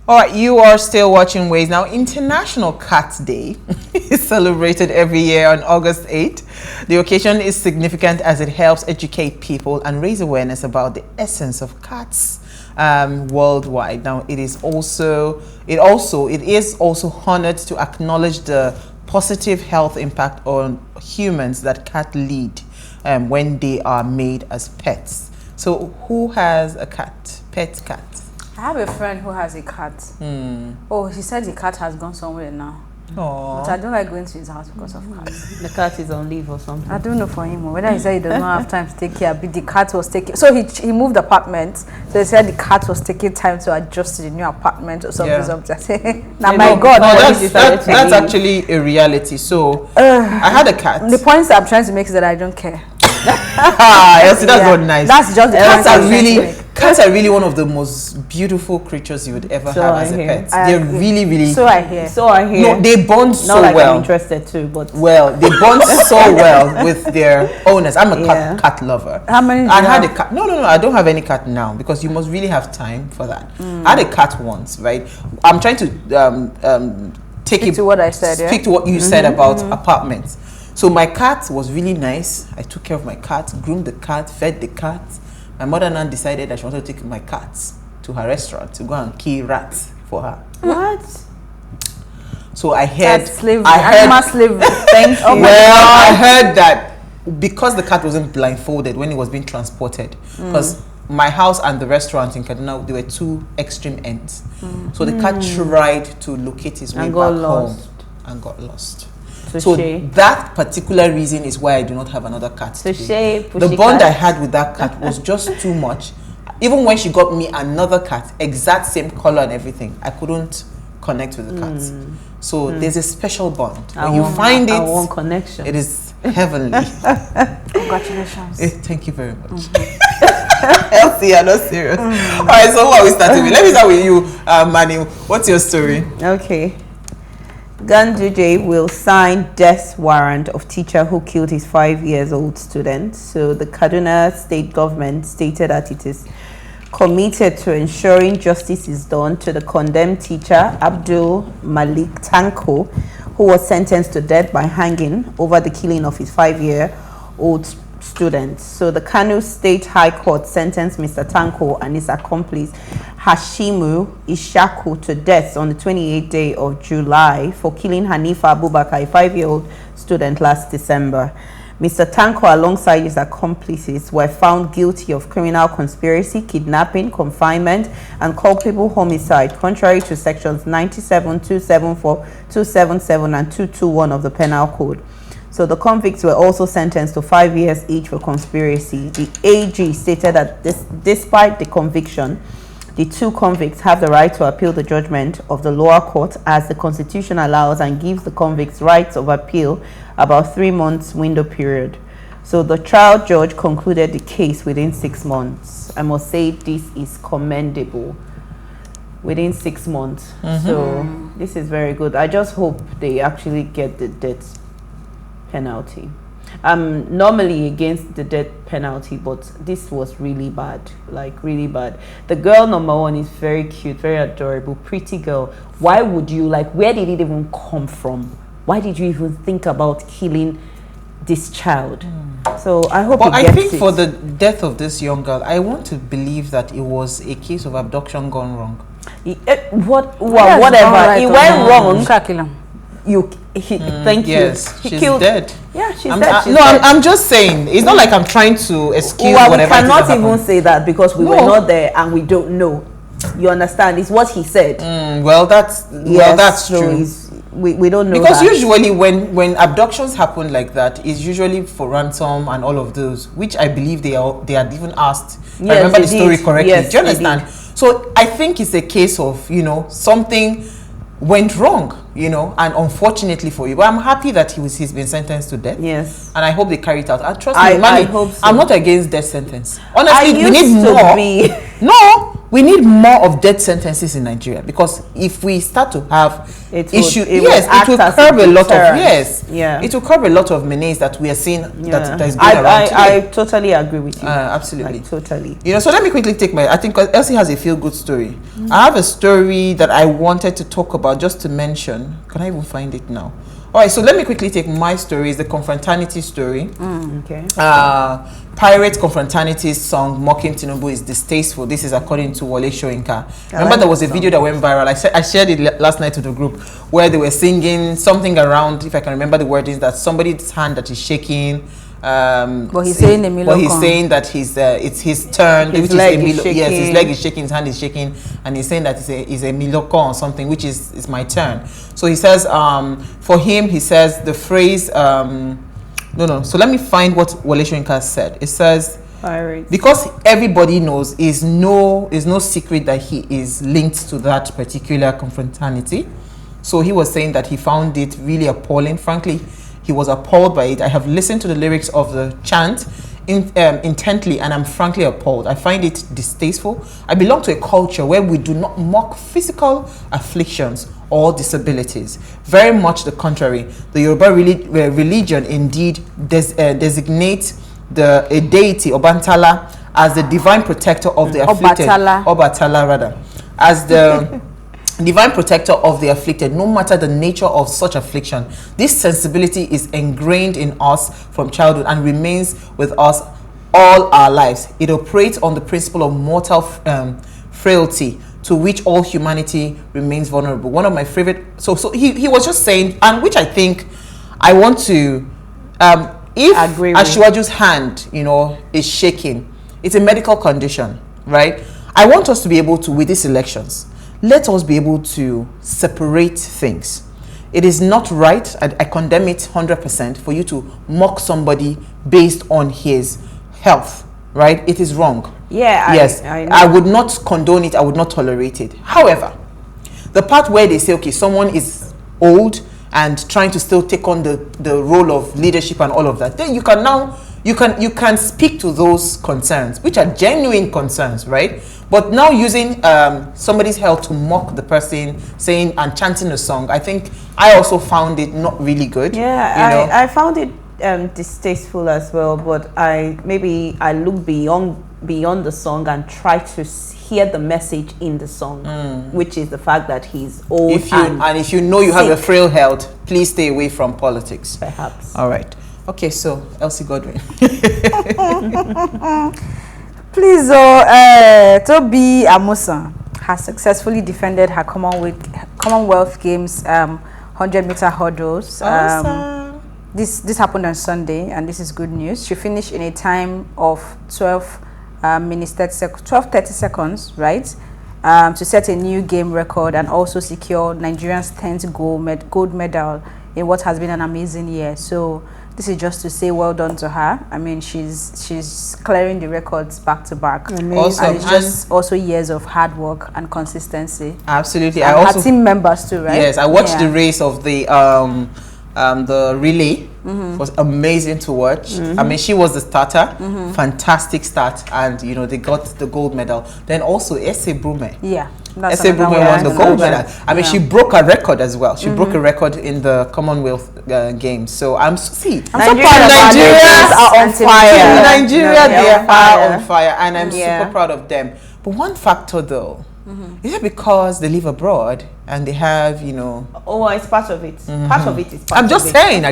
All right, you are still watching Ways. Now, International Cat Day is celebrated every year on August 8th. The occasion is significant as it helps educate people and raise awareness about the essence of cats worldwide. Now, it is also honored to acknowledge the positive health impact on humans that cats lead when they are made as pets. So, who has a cat? Pet cat? I have a friend who has a cat. Oh, she said the cat has gone somewhere now. Aww. But I don't like going to his house because of cats. The cat is on leave or something. I don't know for him whether he said he does not have time to take care, but the cat was taking. So he moved apartments. So he said the cat was taking time to adjust to the new apartment or something. Yeah. Now my God, that's actually a reality. So I had a cat. The points I'm trying to make is that I don't care. Yes, that's not nice. That's just the cats are really one of the most beautiful creatures you would ever have as a pet. They're really. So I hear. No, they bond so well. I'm interested too, but they bond so well with their owners. I'm a cat lover. How many? I had a cat. No. I don't have any cat now because you must really have time for that. I had a cat once, right? I'm trying to speak to what I said. Speak to what you said about apartments. So my cat was really nice. I took care of my cat, groomed the cat, fed the cat. My mother now decided that she wanted to take my cat to her restaurant to go and kill rats for her. What? So I heard slavery. Animal slavery. Thank you. Well, I heard that because the cat wasn't blindfolded when it was being transported, because my house and the restaurant in Kaduna, there were two extreme ends. So the cat tried to locate his way back home and got lost. So that particular reason is why I do not have another cat. The bond I had with that cat was just too much. Even when she got me another cat, exact same color and everything, I couldn't connect with the cat. So there's a special bond. When you find it, one connection. It is heavenly. Congratulations. Thank you very much. Elsie, you're not serious. All right, so what are we starting with? Let me start with you, Manu. What's your story? Okay. Ganduje will sign death warrant of teacher who killed his 5-year-old student. So the Kaduna state government stated that it is committed to ensuring justice is done to the condemned teacher Abdul Malik Tanko, who was sentenced to death by hanging over the killing of his 5-year-old student. So the Kano State High Court sentenced Mr. Tanko and his accomplice Hashimu Ishaku to death on the 28th day of July for killing Hanifa Abubakar, a 5-year-old student, last December. Mr. Tanko, alongside his accomplices, were found guilty of criminal conspiracy, kidnapping, confinement, and culpable homicide, contrary to sections 97, 274, 277, and 221 of the Penal Code. So the convicts were also sentenced to 5 years each for conspiracy. The AG stated that despite the conviction, the two convicts have the right to appeal the judgment of the lower court, as the Constitution allows and gives the convicts rights of appeal about 3 months window period. So the trial judge concluded the case within 6 months. I must say this is commendable. Within 6 months. So this is very good. I just hope they actually get the death penalty. I'm normally against the death penalty, but this was really bad, like really bad. The girl number one is very cute, very adorable, pretty girl. Why would you, like, where did it even come from? Why did you even think about killing this child? So I hope. But I think for the death of this young girl, I want to believe that it was a case of abduction gone wrong. Whatever, it went wrong. Thank you. Yes, she's dead. Yeah, she's dead. I'm just saying. It's not like I'm trying to excuse whatever. We cannot even say that because we were not there and we don't know. You understand? It's what he said. That's true. We don't know because usually when abductions happen like that, it's usually for ransom and all of those, which I believe they had even asked. Yes, I remember the story correctly. Yes, do you understand? So I think it's a case of something went wrong, and unfortunately for you, but I'm happy that he's been sentenced to death. Yes, and I hope they carry it out. And trust me, I hope so. I'm not against death sentence. Honestly, we need more. No, we need more of death sentences in Nigeria, because if we start to have issues, it will curb a lot of it will curb a lot of menace that we are seeing that is going around today. I totally agree with you. Absolutely, totally. So let me quickly take I think Elsie has a feel-good story. I have a story that I wanted to talk about, just to mention. Can I even find it now? All right, so let me quickly take my story. It's the Confraternity story. Okay. Pyrates Confraternity's song mocking Tinubu is distasteful. This is according to Wole Soyinka. Remember, there was a video that went viral. I shared it last night to the group, where they were singing something around, if I can remember the word, is that somebody's hand that is shaking. But he's saying that it's his turn, his leg is shaking. Yes, his leg is shaking, his hand is shaking, and he's saying that it's a milokon or something, which is my turn. So he says, for him, he says the phrase, So let me find what Wole Soyinka said. It says, because everybody knows, is no secret that he is linked to that particular confraternity. So he was saying that he found it really appalling. Frankly, he was appalled by it. I have listened to the lyrics of the chant intently, and I'm frankly appalled. I find it distasteful. I belong to a culture where we do not mock physical afflictions or disabilities. Very much the contrary. The Yoruba religion indeed designates a deity, Obantala, as the divine protector of the afflicted. Obatala, rather. As the divine protector of the afflicted, no matter the nature of such affliction. This sensibility is ingrained in us from childhood and remains with us all our lives. It operates on the principle of mortal frailty, to which all humanity remains vulnerable. One of my favorite, so he was just saying, and which I think I want to, if Asiwaju's hand, is shaking, it's a medical condition, right? I want us to be able to, with these elections, let us be able to separate things. It is not right, I condemn it 100%, for you to mock somebody based on his health, right? It is wrong. Yeah, yes, I would not condone it, I would not tolerate it. However, the part where they say, okay, someone is old and trying to still take on the role of leadership and all of that, then you can speak to those concerns, which are genuine concerns, right? But now using somebody's health to mock the person, saying and chanting a song, I think I also found it not really good. Yeah, I found it distasteful as well, but I look beyond the song and try to hear the message in the song, which is the fact that he's old. If you know you have a frail health, please stay away from politics. Perhaps. All right. Okay, so Elsie Godwin. Please, Tobi Amusan has successfully defended her Commonwealth Games 100-meter hurdles. Awesome. This happened on Sunday, and this is good news. She finished in a time of 12 minutes 30 seconds, right? To set a new game record and also secure Nigeria's 10th gold medal in what has been an amazing year. So this is just to say well done to her. I mean, she's clearing the records back to back. Awesome. And it's just also years of hard work and consistency. Absolutely. And her team members too, right? Yes, I watched the race of the relay. It was amazing to watch. I mean, she was the starter. Fantastic start, and they got the gold medal. Then also Ese Brume. Yeah. Ese Brume won the gold medal. I mean, she broke a record as well. She broke a record in the Commonwealth Games. So I'm so proud of Nigerians are on fire. Nigeria, they are on fire, and I'm super proud of them. But one factor though, is it because they live abroad and they have, it's part of it. Part of it is part I'm just saying,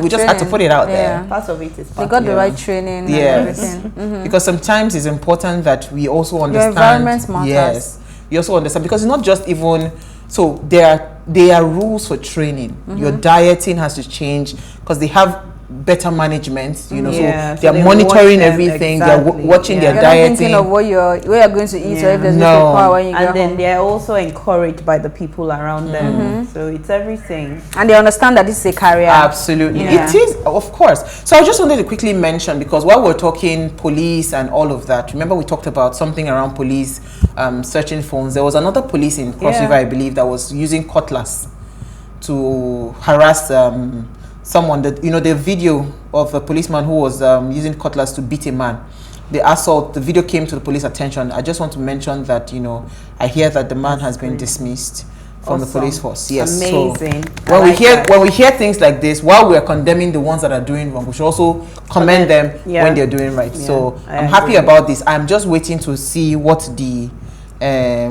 we just had to put it out there. Part of it is part They got the right training and everything. Because sometimes it's important that we also understand. Your environment matters. Yes. You also understand, because it's not just even, so there are rules for training. Your dieting has to change because they have better management, so they're monitoring everything. Exactly. They're watching their dieting. You're not thinking of where you're going to eat, or if there's no power when you get home. And then they're also encouraged by the people around them. So it's everything. And they understand that this is a career. Absolutely. It is, of course. So I just wanted to quickly mention, because while we're talking police and all of that, remember we talked about something around police searching phones. There was another police in Cross River, I believe, that was using cutlass to harass someone. That the video of a policeman who was using cutlass to beat a man. the assault, the video came to the police attention. I just want to mention that, you know, I hear that the man has been dismissed from the police force. Yes. Amazing. So when we hear things like this, while we are condemning the ones that are doing wrong, we should also commend them when they're doing right. Yeah, so I'm happy about this. I'm just waiting to see what the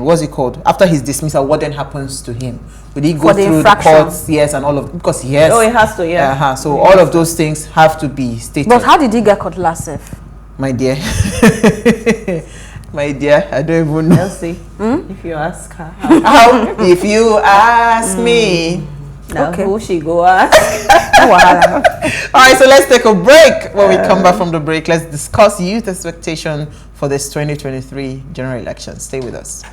what's it called, after his dismissal, what then happens to him. Will he go through the courts? Yes, and all of, because he has. Oh, it has to. Yeah. So all of those things have to be stated. But how did he get cutlass safe? My dear. My dear, I don't even know. Elsie, if you ask her. If you ask me. Now Okay. who she go ask? All right, so let's take a break. When we come back from the break, let's discuss youth expectation for this 2023 general election. Stay with us.